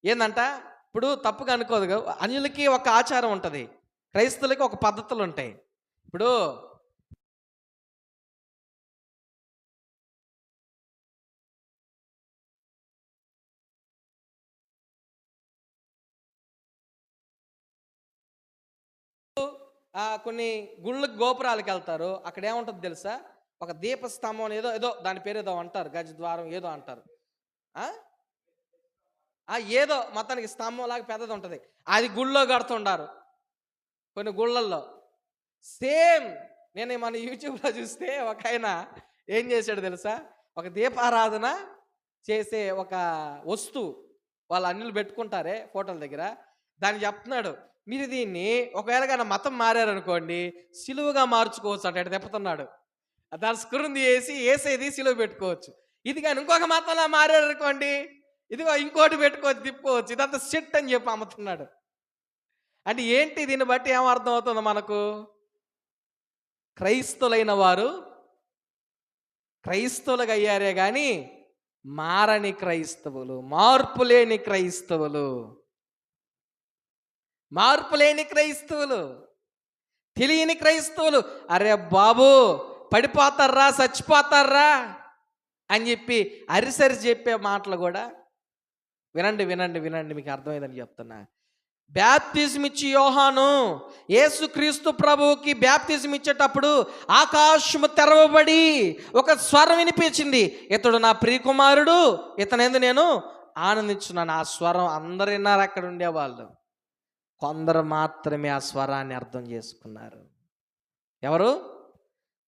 ఏందంట, ఇప్పుడు తప్పుగా అనుకోదు, అన్యులకి ఒక ఆచారం ఉంటుంది, క్రైస్తవులకి ఒక పద్ధతులు ఉంటాయి. ఇప్పుడు కొన్ని గుళ్ళకి గోపురాలకు వెళ్తారు, అక్కడ ఏముంటుంది తెలుసా? ఒక దీపస్తంభం ఏదో ఏదో దాని పేరు ఏదో అంటారు, గజద్వారం ఏదో అంటారు, ఏదో మొత్తానికి స్తంభం లాగా పెద్దది ఉంటుంది, అది గుళ్ళో కడుతుండారు కొన్ని గుళ్ళల్లో. సేమ్ నేను మన యూట్యూబ్లో చూస్తే ఒక ఆయన ఏం చేశాడు తెలుసా? ఒక దీపారాధన చేసే ఒక వస్తువు వాళ్ళు అన్యులు పెట్టుకుంటారే ఫోటోల దగ్గర, దాన్ని చెప్తున్నాడు, మీరు దీన్ని ఒకవేళ కానీ మతం మారారనుకోండి, సిలువగా మార్చుకోవచ్చు అంటే తిప్పుతున్నాడు. దాని స్క్రూని తీసి ఏసేది సిలువ పెట్టుకోవచ్చు. ఇది కానీ ఇంకొక మతంలో మారారనుకోండి, ఇదిగో ఇంకోటి పెట్టుకోవచ్చు, తిప్పుకోవచ్చు. ఇదంతా సెట్ అని చెప్పి అమ్ముతున్నాడు. అంటే ఏంటి, దీన్ని బట్టి ఏమర్థం అవుతుంది మనకు? క్రైస్తవులైన వారు క్రైస్తవులుగా అయ్యారే కానీ మారని క్రైస్తవులు, మార్పులేని క్రైస్తవులు, మార్పులేని క్రైస్తవులు, తెలియని క్రైస్తవులు. అరే బాబు, పడిపోతారా, చచ్చిపోతారా అని చెప్పి అరిసరి చెప్పే మాటలు కూడా వినండి వినండి వినండి, మీకు అర్థమైందని చెప్తున్నా. బ్యాప్తిజం ఇచ్చి యోహాను యేసుక్రీస్తు ప్రభువుకి బ్యాప్తిజం ఇచ్చేటప్పుడు ఆకాశము తెరవబడి ఒక స్వరం వినిపించింది, ఇతడు నా ప్రియకుమారుడు, ఇతనేందు నేను ఆనందించున్నాను. ఆ స్వరం అందరు విన్నారు, అక్కడ ఉండేవాళ్ళు. కొందరు మాత్రమే ఆ స్వరాన్ని అర్థం చేసుకున్నారు. ఎవరు?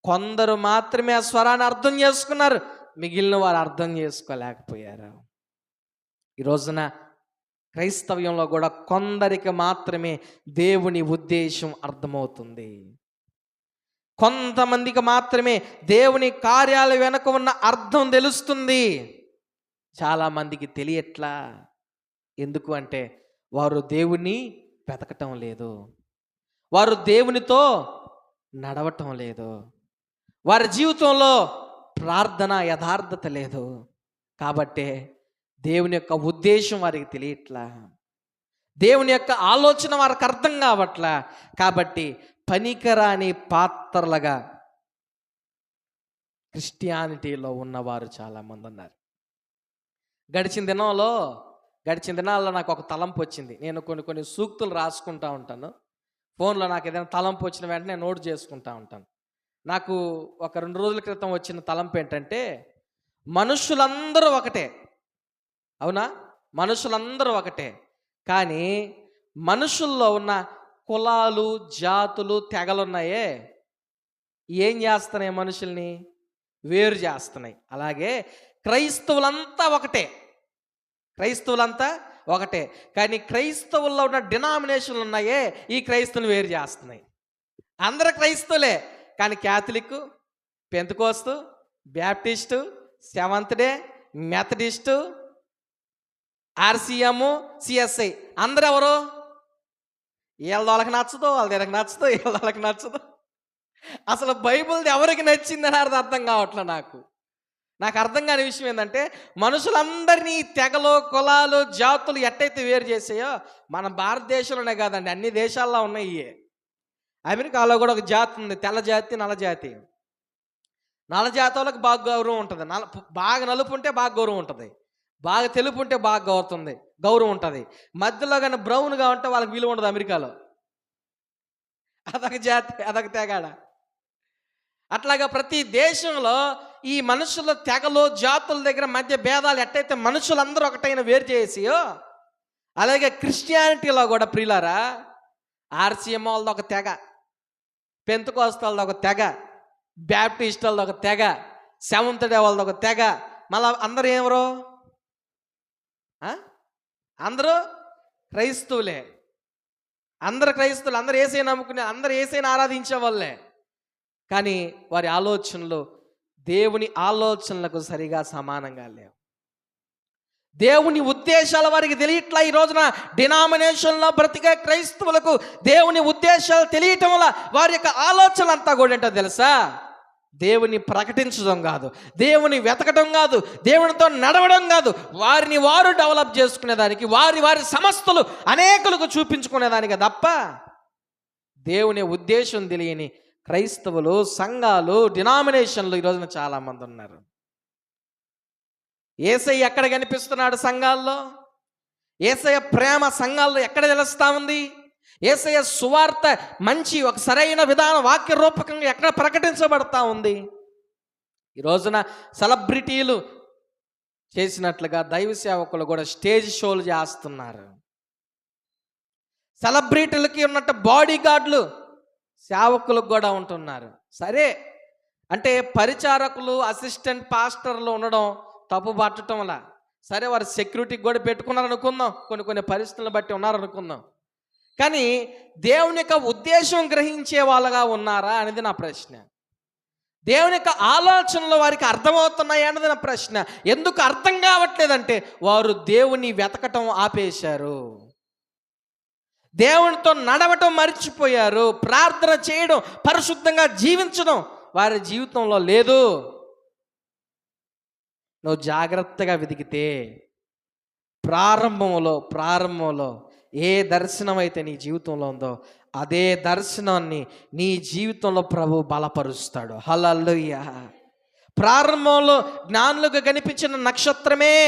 కొందరు మాత్రమే ఆ స్వరాన్ని అర్థం చేసుకున్నారు, మిగిలిన వారు అర్థం చేసుకోలేకపోయారు. ఈ రోజున క్రైస్తవ్యంలో కూడా కొందరికి మాత్రమే దేవుని ఉద్దేశం అర్థమవుతుంది. కొంతమందికి మాత్రమే దేవుని కార్యాల వెనుక ఉన్న అర్థం తెలుస్తుంది. చాలామందికి తెలియట్లా. ఎందుకు అంటే వారు దేవుని వెతకటం లేదు, వారు దేవునితో నడవటం లేదు, వారి జీవితంలో ప్రార్థన యథార్థత లేదు. కాబట్టే దేవుని యొక్క ఉద్దేశం వారికి తెలియట్లా, దేవుని యొక్క ఆలోచన వారికి అర్థం కావట్లా. కాబట్టి పనికిరాని పాత్రలుగా క్రిస్టియానిటీలో ఉన్నవారు చాలామంది ఉన్నారు. గడిచిన దినాల్లో నాకు ఒక తలంపు వచ్చింది. నేను కొన్ని సూక్తులు రాసుకుంటా ఉంటాను ఫోన్లో. నాకు ఏదైనా తలంపు వచ్చిన వెంటనే నోట్ చేసుకుంటా ఉంటాను. నాకు ఒక 2 రోజుల క్రితం వచ్చిన తలంపు ఏంటంటే, మనుషులందరూ ఒకటే. అవునా? మనుషులందరూ ఒకటే, కానీ మనుషుల్లో ఉన్న కులాలు, జాతులు, తెగలున్నాయే, ఏం చేస్తున్నాయి? మనుషుల్ని వేరు చేస్తున్నాయి. అలాగే క్రైస్తవులంతా ఒకటే, కానీ క్రైస్తవుల్లో ఉన్న డినామినేషన్లు ఉన్నాయే, ఈ క్రైస్తవులు వేరు చేస్తున్నాయి. అందరు క్రైస్తవులే, కానీ Catholic, Pentecost, Baptist, seventh day, Methodist, RCM, CSI అందరూ ఎవరు? వీళ్ళకి నచ్చదు, వాళ్ళకి నచ్చదు. అసలు బైబిల్ది ఎవరికి నచ్చిందని అర్థం కావట్లేదు నాకు అర్థం కాని విషయం ఏంటంటే, మనుషులందరినీ తెగలు, కులాలు, జాతులు ఎట్టయితే వేరు చేసాయో మన భారతదేశంలోనే కాదండి, అన్ని దేశాల్లో ఉన్నాయి. అమెరికాలో కూడా ఒక జాతి ఉంది, తెల్ల జాతి, నల్ల జాతి. నల్ల జాతి వాళ్ళకి బాగా గౌరవం ఉంటుంది, బాగా నలుపు ఉంటే బాగా గౌరవం ఉంటుంది, బాగా తెలుపు ఉంటే బాగా గౌరవం ఉంటుంది. మధ్యలో కానీ బ్రౌన్గా ఉంటే వాళ్ళకి విలువ ఉండదు అమెరికాలో. అదొక జాతి, అదొక తెగాడ. అట్లాగా ప్రతి దేశంలో ఈ మనుషుల తెగలు, జాతుల దగ్గర మధ్య భేదాలు ఎట్టయితే మనుషులందరూ ఒకటైన వేరు చేసియో, అలాగే క్రిస్టియానిటీలో కూడా ప్రియులారా, ఆర్సీఎం వాళ్ళది ఒక తెగ, పెంతెకోస్తు వాళ్ళది ఒక తెగ, బ్యాప్టిస్ట్ వాళ్ళది ఒక తెగ, సెవెంత్ డే వాళ్ళది ఒక తెగ. మళ్ళీ అందరూ ఎవరు? అందరూ క్రైస్తవులే. అందరు క్రైస్తవులు, అందరూ యేసయ్యను నమ్ముకునే, అందరూ యేసయ్యను ఆరాధించే వాళ్ళే. కానీ వారి ఆలోచనలు దేవుని ఆలోచనలకు సరిగా సమానంగా లేవు. దేవుని ఉద్దేశాలు వారికి తెలియట్లా. ఈ రోజున డినామినేషన్లో బ్రతికే క్రైస్తవులకు దేవుని ఉద్దేశాలు తెలియటం వల్ల వారి యొక్క ఆలోచన అంతా కూడా ఏంటో తెలుసా? దేవుని ప్రకటించడం కాదు, దేవుని వెతకడం కాదు, దేవునితో నడవడం కాదు, వారిని వారు డెవలప్ చేసుకునేదానికి, వారి సమస్తలు అనేకులకు చూపించుకునేదానికి తప్ప దేవుని ఉద్దేశం తెలియని క్రైస్తవులు, సంఘాలు, డినామినేషన్లు ఈ రోజున చాలామంది ఉన్నారు. యేసయ్య ఎక్కడ కనిపిస్తున్నాడు సంఘాల్లో? యేసయ్య ప్రేమ సంఘాల్లో ఎక్కడ తెలుస్తా ఉంది? యేసయ్య సువార్త మంచి ఒక సరైన విధానం వాక్య రూపకంగా ఎక్కడ ప్రకటించబడతా ఉంది? ఈ రోజున సెలబ్రిటీలు చేసినట్లుగా దైవ సేవకులు కూడా స్టేజ్ షోలు చేస్తున్నారు. సెలబ్రిటీలకి ఉన్నట్టు బాడీ గార్డులు సేవకులకు కూడా ఉంటున్నారు. సరే అంటే పరిచారకులు, అసిస్టెంట్ పాస్టర్లు ఉండడం తప్పు పట్టడం వల్ల, సరే వారు సెక్యూరిటీకి కూడా పెట్టుకున్నారు అనుకుందాం, కొన్ని పరిస్థితులను బట్టి ఉన్నారు అనుకుందాం. కానీ దేవుని యొక్క ఉద్దేశం గ్రహించే వాళ్ళగా ఉన్నారా అనేది నా ప్రశ్న. దేవుని యొక్క ఆలోచనలు వారికి అర్థమవుతున్నాయా అన్నది నా ప్రశ్న. ఎందుకు అర్థం కావట్లేదంటే వారు దేవుని వెతకటం ఆపేశారు, దేవునితో నడవటం మర్చిపోయారు, ప్రార్థన చేయడం, పరిశుద్ధంగా జీవించడం వారి జీవితంలో లేదు. నువ్వు జాగ్రత్తగా వెతికితే ప్రారంభంలో ఏ దర్శనం అయితే నీ జీవితంలో ఉందో అదే దర్శనాన్ని నీ జీవితంలో ప్రభు బలపరుస్తాడు. హల్లెలూయా. ప్రారంభంలో జ్ఞానులకు కనిపించిన నక్షత్రమే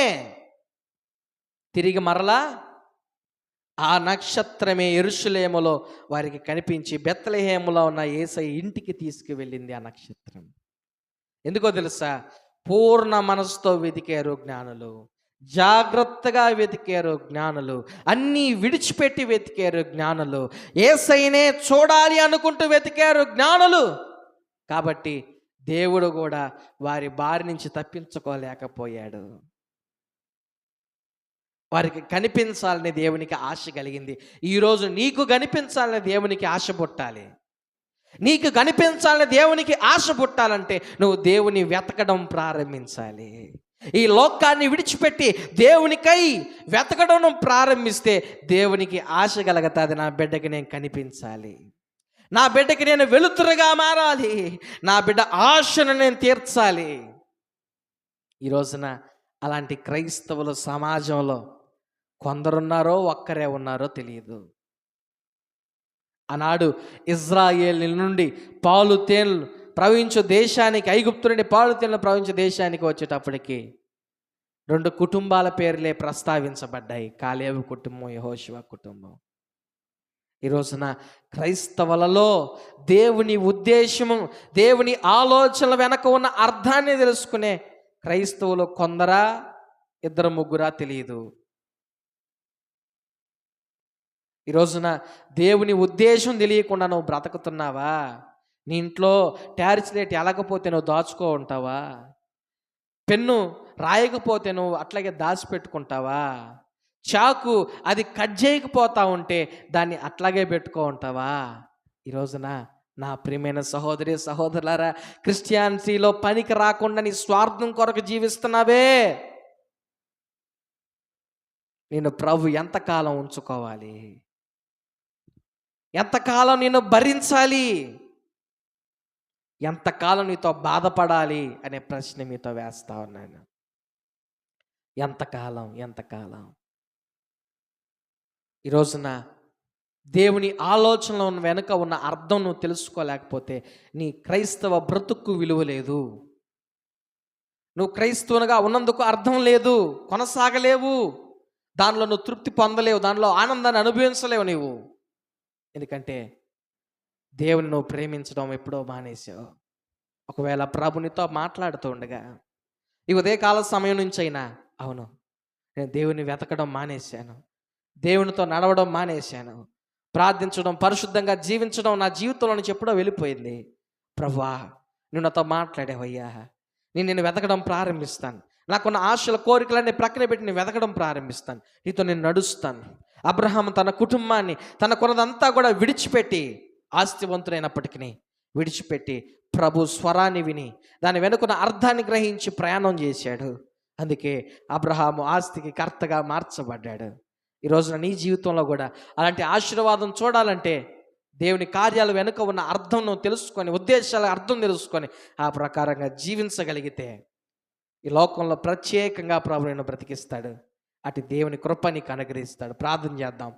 తిరిగి మరలా ఆ నక్షత్రమే యెరూషలేములో వారికి కనిపించి బెత్లెహేములో ఉన్న యేసయ్య ఇంటికి తీసుకువెళ్ళింది ఆ నక్షత్రం. ఎందుకో తెలుసా? పూర్ణ మనసుతో వెతికారు జ్ఞానులు, జాగ్రత్తగా వెతికారు జ్ఞానులు, అన్నీ విడిచిపెట్టి వెతికారు జ్ఞానులు, యేసయ్యనే చూడాలి అనుకుంటూ వెతికారు జ్ఞానులు. కాబట్టి దేవుడు కూడా వారి బారి నుంచి తప్పించుకోలేకపోయాడు. వారికి కనిపించాలని దేవునికి ఆశ కలిగింది. ఈరోజు నీకు కనిపించాలని దేవునికి ఆశ పుట్టాలి. నీకు కనిపించాలని దేవునికి ఆశ పుట్టాలంటే నువ్వు దేవుని వెతకడం ప్రారంభించాలి. ఈ లోకాన్ని విడిచిపెట్టి దేవునికై వెతకడం ప్రారంభిస్తే దేవునికి ఆశ కలుగుతుంది. నా బిడ్డకి నేను కనిపించాలి, నా బిడ్డకి నేను వెలుతురుగా మారాలి, నా బిడ్డ ఆశను నేను తీర్చాలి. ఈ రోజున అలాంటి క్రైస్తవులు సమాజంలో కొందరున్నారో ఒక్కరే ఉన్నారో తెలియదు. ఆనాడు ఇజ్రాయేల్ నుండి పాలు తేనెలు ప్రవహించే దేశానికి, ఐగుప్తు నుండి పాలు తేనెలు ప్రవహించే దేశానికి వచ్చేటప్పటికి 2 కుటుంబాల పేర్లే ప్రస్తావించబడ్డాయి. కాలేబు కుటుంబం, యెహోషువ కుటుంబం. ఈ రోజున క్రైస్తవులలో దేవుని ఉద్దేశము, దేవుని ఆలోచనల వెనక ఉన్న అర్థాన్ని తెలుసుకునే క్రైస్తవులు కొందరా, 2-3 తెలియదు. ఈ రోజున దేవుని ఉద్దేశం తెలియకుండా నువ్వు బ్రతుకుతున్నావా? నీ ఇంట్లో ట్యారిస్ రేట్ ఎలకపోతే నువ్వు దాచుకో ఉంటావా? పెన్ను రాయకపోతే నువ్వు అట్లాగే దాచిపెట్టుకుంటావా? చాకు అది కట్ చేయకపోతా ఉంటే దాన్ని అట్లాగే పెట్టుకో ఉంటావా? ఈ రోజున నా ప్రియమైన సహోదరి సహోదరులారా, క్రిస్టియానిటీలో పనికి రాకుండా నీ స్వార్థం కొరకు జీవిస్తున్నావే, నేను ప్రభు ఎంతకాలం ఉంచుకోవాలి? ఎంతకాలం నేను భరించాలి? ఎంతకాలం నీతో బాధపడాలి అనే ప్రశ్న మీతో వేస్తా ఉన్నాను. ఎంతకాలం? ఈ రోజున దేవుని ఆలోచనలో వెనుక ఉన్న అర్థం నువ్వు తెలుసుకోలేకపోతే నీ క్రైస్తవ బ్రతుక్కు విలువ లేదు. నువ్వు క్రైస్తవునిగా ఉన్నందుకు అర్థం లేదు, కొనసాగలేవు, దానిలో నువ్వు తృప్తి పొందలేవు, దానిలో ఆనందాన్ని అనుభవించలేవు నీవు. ఎందుకంటే దేవుని నువ్వు ప్రేమించడం ఎప్పుడో మానేసావు. ఒకవేళ ప్రభునితో మాట్లాడుతూ ఉండగా ఈ ఉదయకాల సమయం నుంచి అయినా, అవును నేను దేవుని వెతకడం మానేశాను, దేవునితో నడవడం మానేశాను, ప్రార్థించడం, పరిశుద్ధంగా జీవించడం నా జీవితంలో నుంచి ఎప్పుడో వెళ్ళిపోయింది, ప్రభువా నువ్వు నాతో మాట్లాడేవయ్యా, నేను వెతకడం ప్రారంభిస్తాను, నాకున్న ఆశల కోరికలన్నీ ప్రక్కన పెట్టి నేను వెతకడం ప్రారంభిస్తాను, నీతో నేను నడుస్తాను. అబ్రహాము తన కుటుంబాన్ని, తనకున్నదంతా కూడా విడిచిపెట్టి, ఆస్తివంతుడైనప్పటికీ విడిచిపెట్టి ప్రభు స్వరాన్ని విని దాని వెనుకున్న అర్థాన్ని గ్రహించి ప్రయాణం చేశాడు. అందుకే అబ్రహాము ఆస్తికి కర్తగా మార్చబడ్డాడు. ఈ రోజున నీ జీవితంలో కూడా అలాంటి ఆశీర్వాదం చూడాలంటే దేవుని కార్యాల వెనుక ఉన్న అర్థం నువ్వు తెలుసుకొని, ఉద్దేశాల అర్థం తెలుసుకొని ఆ ప్రకారంగా జీవించగలిగితే ఈ లోకంలో ప్రత్యేకంగా ప్రభు నిన్ను బ్రతికిస్తాడు. అటు దేవుని కృప నీకు అనుగ్రహిస్తాడు. ప్రార్థన చేద్దాం,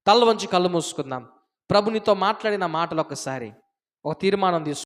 తల వంచి కళ్ళు మూసుకుందాం. ప్రభునితో మాట్లాడిన మాటలు ఒకసారి ఒక తీర్మానం తీసుకుందాం.